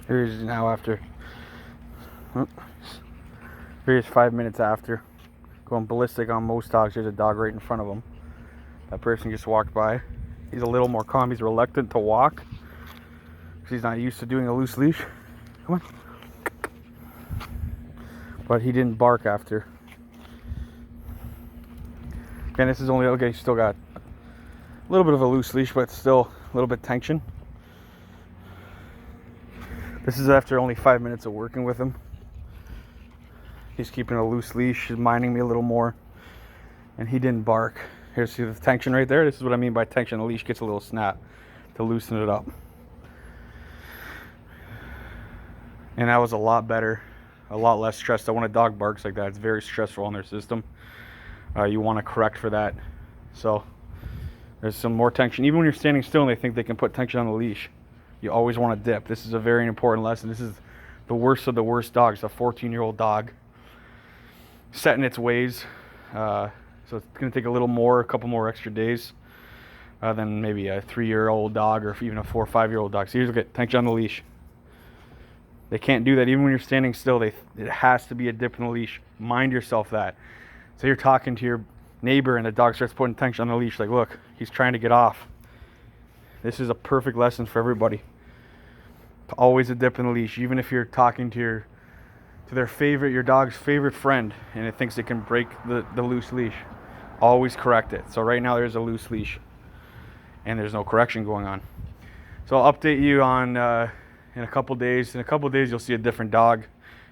Here he is now after. Here he is 5 minutes after. Going ballistic on most dogs. There's a dog right in front of him. That person just walked by. He's a little more calm. He's reluctant to walk because he's not used to doing a loose leash. Come on. But he didn't bark after. Again, this is only, okay, he's still got a little bit of a loose leash, but still a little bit tension. This is after only 5 minutes of working with him. He's keeping a loose leash, he's minding me a little more, and he didn't bark. Here's, see the tension right there? This is what I mean by tension. The leash gets a little snap to loosen it up. And that was a lot better, a lot less stressed. When a dog barks like that, it's very stressful on their system. You want to correct for that. So there's some more tension. Even when you're standing still and they think they can put tension on the leash, you always want to dip. This is a very important lesson. This is the worst of the worst dogs, a 14-year-old dog set in its ways. So it's going to take a couple more extra days than maybe a 3-year-old dog or even a 4 or 5-year-old dog. So here's look at tension on the leash. They can't do that even when you're standing still. It has to be a dip in the leash. Mind yourself that. So you're talking to your neighbor and the dog starts putting tension on the leash. Like, look, he's trying to get off. This is a perfect lesson for everybody. Always a dip in the leash, even if you're talking to your dog's favorite friend, and it thinks it can break the loose leash. Always correct it. So right now there's a loose leash, and there's no correction going on. So I'll update you on in a couple days. In a couple days, you'll see a different dog.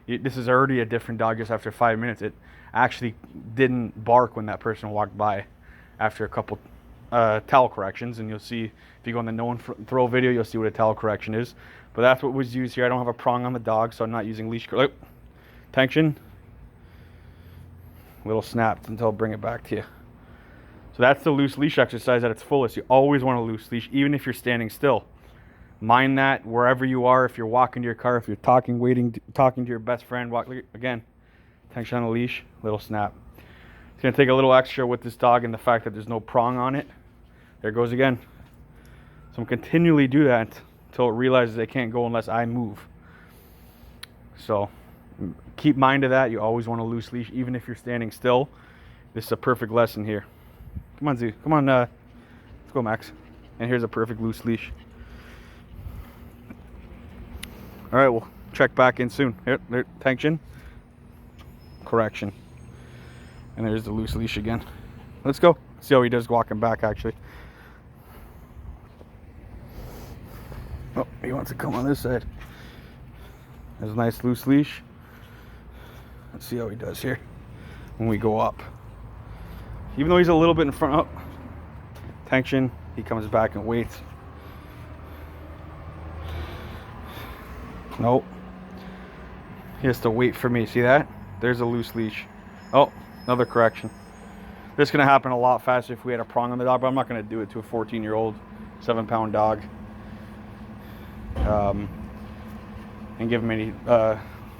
This is already a different dog just after 5 minutes. It actually didn't bark when that person walked by after a couple towel corrections, and you'll see if you go on the no and throw video, you'll see what a towel correction is. But that's what was used here. I don't have a prong on the dog, so I'm not using leash tension. Little snaps until I'll bring it back to you. So that's the loose leash exercise at its fullest. You always want a loose leash, even if you're standing still. Mind that wherever you are. If you're walking to your car, if you're talking to your best friend, again, tension on the leash, little snap. It's going to take a little extra with this dog and the fact that there's no prong on it. There it goes again. So I'm continually do that until it realizes they can't go unless I move. So keep mind of that. You always want a loose leash, even if you're standing still. This is a perfect lesson here. Come on, Z. Come on. Let's go, Max. And here's a perfect loose leash. All right, we'll check back in soon. Here, there, tension, correction. And there's the loose leash again. Let's go. See how he does walking back, actually. Oh, he wants to come on this side. There's a nice loose leash. Let's see how he does here when we go up. Even though he's a little bit in front, oh, tension, he comes back and waits. Nope. He has to wait for me. See that? There's a loose leash. Oh, another correction. This is going to happen a lot faster if we had a prong on the dog, but I'm not going to do it to a 14-year-old, 7-pound dog. And give him any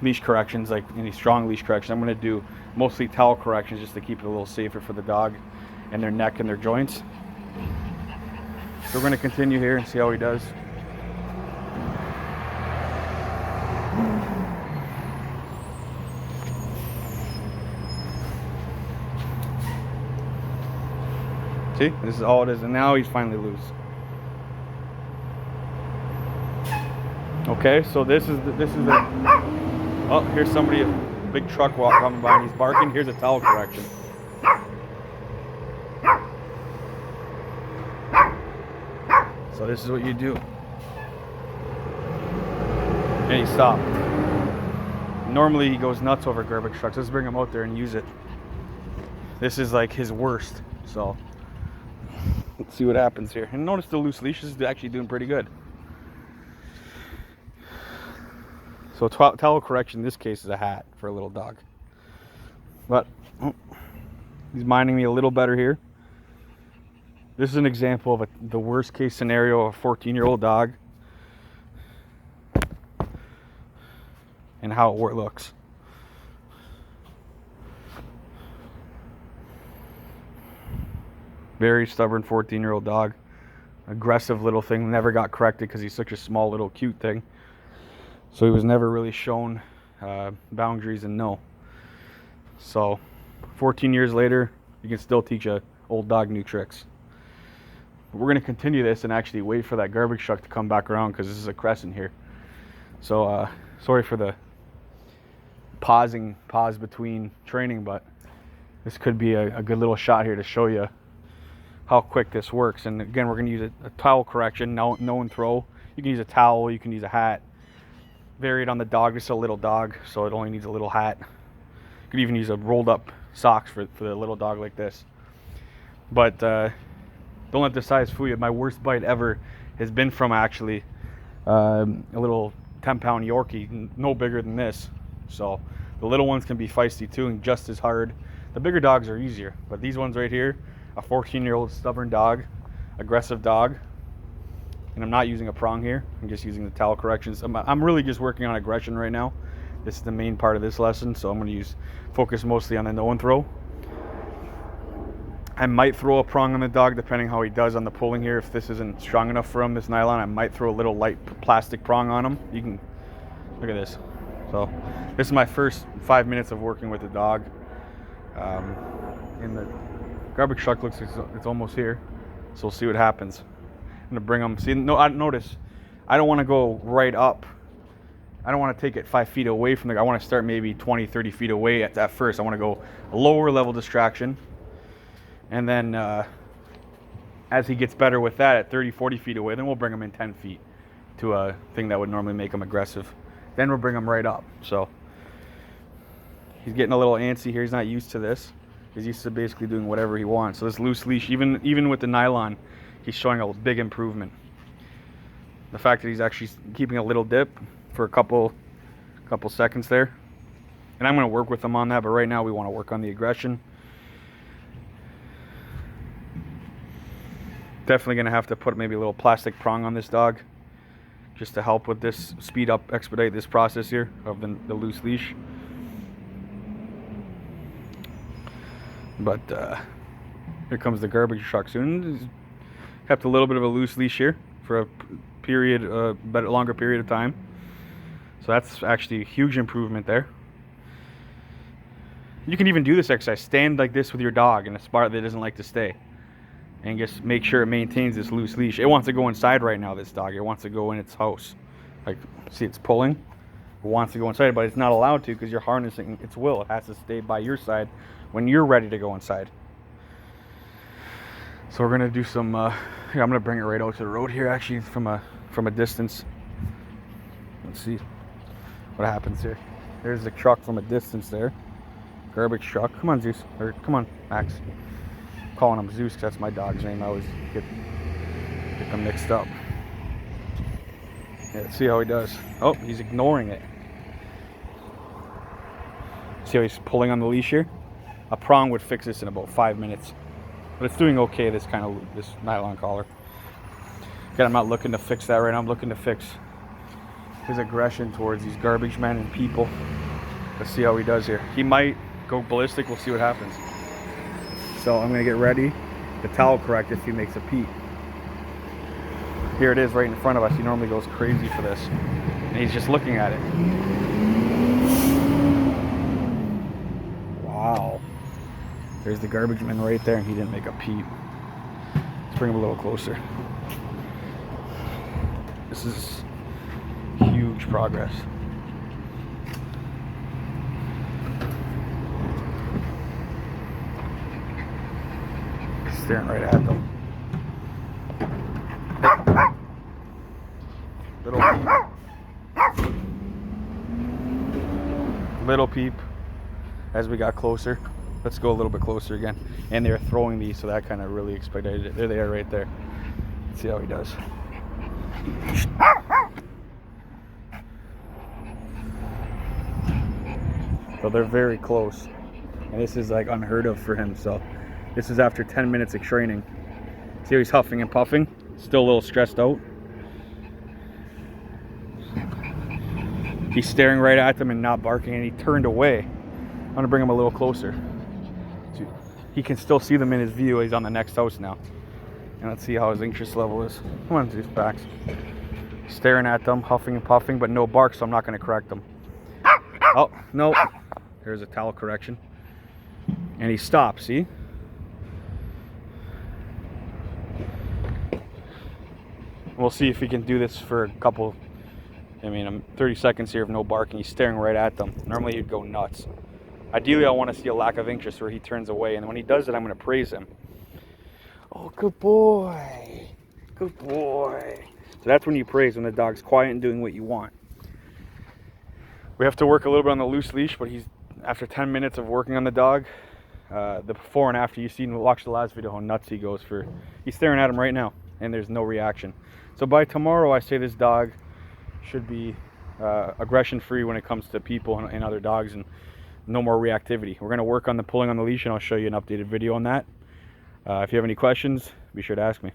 leash corrections, like any strong leash corrections. I'm going to do mostly towel corrections just to keep it a little safer for the dog and their neck and their joints. So we're going to continue here and see how he does. See, this is all it is, and now he's finally loose. Okay, so this is the oh, here's somebody, a big truck coming by, and he's barking. Here's a towel correction. So this is what you do. And he stopped. Normally he goes nuts over garbage trucks. Let's bring him out there and use it. This is like his worst. So let's see what happens here. And notice the loose leash is actually doing pretty good. So towel correction in this case is a hat for a little dog. But oh, he's minding me a little better here. This is an example of the worst case scenario of a 14-year-old dog and how it looks. Very stubborn 14-year-old dog. Aggressive little thing. Never got corrected because he's such a small little cute thing. So he was never really shown boundaries and no. So 14 years later, you can still teach a old dog new tricks. We're going to continue this and actually wait for that garbage truck to come back around, because this is a crescent here. So sorry for the pause between training, but this could be a good little shot here to show you how quick this works. And again, we're going to use a towel correction, no and throw. You can use a towel, you can use a hat. Vary it on the dog. It's a little dog, so it only needs a little hat. You could even use a rolled up socks for the little dog like this. But don't let the size fool you. My worst bite ever has been from actually a little 10-pound Yorkie, no bigger than this. So the little ones can be feisty too and just as hard. The bigger dogs are easier, but these ones right here, a 14-year-old stubborn dog, aggressive dog, and I'm not using a prong here. I'm just using the towel corrections. I'm really just working on aggression right now. This is the main part of this lesson, so I'm going to focus mostly on the no and throw. I might throw a prong on the dog depending how he does on the pulling here. If this isn't strong enough for him, this nylon, I might throw a little light plastic prong on him. You can look at this. So this is my first 5 minutes of working with the dog. And the garbage truck looks like it's almost here, so we'll see what happens. I'm gonna bring them. See, no, notice I don't want to go right up. I don't want to take it 5 feet away from the. I want to start maybe 20-30 feet away at first. I want to go a lower level distraction. And then as he gets better with that at 30-40 feet away, then we'll bring him in 10 feet to a thing that would normally make him aggressive. Then we'll bring him right up. So he's getting a little antsy here. He's not used to this. He's used to basically doing whatever he wants. So this loose leash, even with the nylon, he's showing a big improvement. The fact that he's actually keeping a little dip for a couple seconds there. And I'm going to work with him on that, but right now we want to work on the aggression. Definitely going to have to put maybe a little plastic prong on this dog just to help with this, expedite this process here of the loose leash. But here comes the garbage truck soon. He's kept a little bit of a loose leash here for a period, longer period of time. So that's actually a huge improvement there. You can even do this exercise. Stand like this with your dog in a spot that doesn't like to stay. And just make sure it maintains this loose leash. It wants to go inside right now, this dog. It wants to go in its house. Like, see, it's pulling. It wants to go inside, but it's not allowed to because you're harnessing its will. It has to stay by your side when you're ready to go inside. So we're gonna do some. Here, I'm gonna bring it right out to the road here, actually, from a distance. Let's see what happens here. There's the truck from a distance there. Garbage truck. Come on, Zeus. Or come on, Max. Calling him Zeus because that's my dog's name. I always get them mixed up. Yeah, let's see how he does. Oh, he's ignoring it. See how he's pulling on the leash here? A prong would fix this in about 5 minutes. But it's doing okay, this nylon collar. Again, I'm not looking to fix that right now. I'm looking to fix his aggression towards these garbage men and people. Let's see how he does here. He might go ballistic. We'll see what happens. So I'm going to get ready to towel correct if he makes a peep. Here it is right in front of us. He normally goes crazy for this. And he's just looking at it. Wow. There's the garbage man right there, and he didn't make a peep. Let's bring him a little closer. This is huge progress. Staring right at them. Little peep as we got closer. Let's go a little bit closer again. And they're throwing these, so that kind of really expedited it. There they are right there. Let's see how he does. So they're very close. And this is like unheard of for him, so this is after 10 minutes of training. See how he's huffing and puffing? Still a little stressed out. He's staring right at them and not barking, and he turned away. I'm gonna bring him a little closer. He can still see them in his view. He's on the next house now. And let's see how his interest level is. Come on, Zeus, back. Staring at them, huffing and puffing, but no bark, so I'm not going to correct them. Oh, no. There's a towel correction. And he stops, see? We'll see if he can do this for a couple, I'm 30 seconds here of no barking. He's staring right at them. Normally he'd go nuts. Ideally, I want to see a lack of interest where he turns away, and when he does it, I'm going to praise him. Oh, good boy. Good boy. So that's when you praise, when the dog's quiet and doing what you want. We have to work a little bit on the loose leash, but after 10 minutes of working on the dog, the before and after, watch the last video how nuts he goes for. He's staring at him right now, and there's no reaction. So by tomorrow, I say this dog should be aggression free when it comes to people and other dogs, and no more reactivity. We're going to work on the pulling on the leash, and I'll show you an updated video on that. If you have any questions, be sure to ask me.